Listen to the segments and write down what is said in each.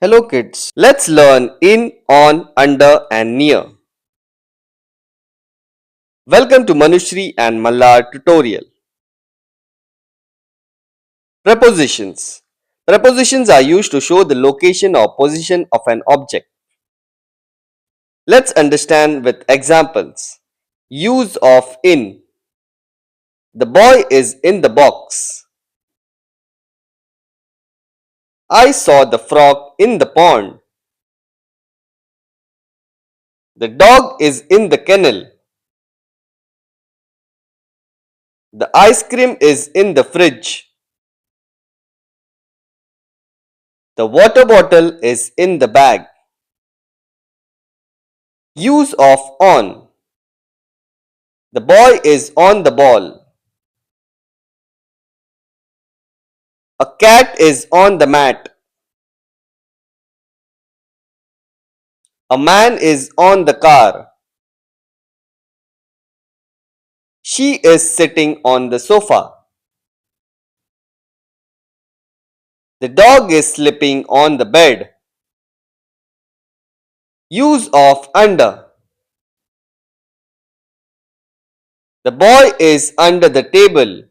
Hello kids, let's learn in, on, under and near. Welcome to Manushri and Mallar tutorial. Prepositions. Prepositions are used to show the location or position of an object. Let's understand with examples. Use of in. The boy is in the box. I saw the frog in the pond. The dog is in the kennel. The ice cream is in the fridge. The water bottle is in the bag. Use of on. The boy is on the ball. A cat is on the mat. A man is on the car. She is sitting on the sofa. The dog is sleeping on the bed. Use of under. The boy is under the table.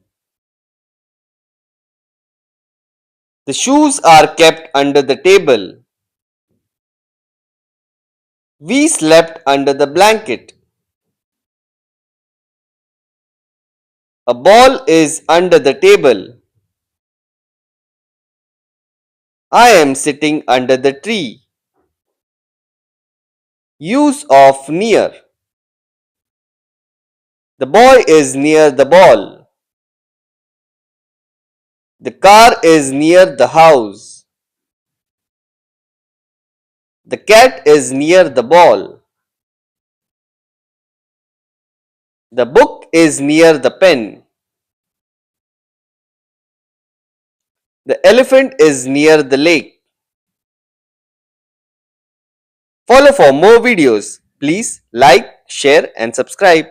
The shoes are kept under the table. We slept under the blanket. A ball is under the table. I am sitting under the tree. Use of near. The boy is near the ball. The car is near the house. The cat is near the ball. The book is near the pen. The elephant is near the lake. Follow for more videos. Please like, share and subscribe.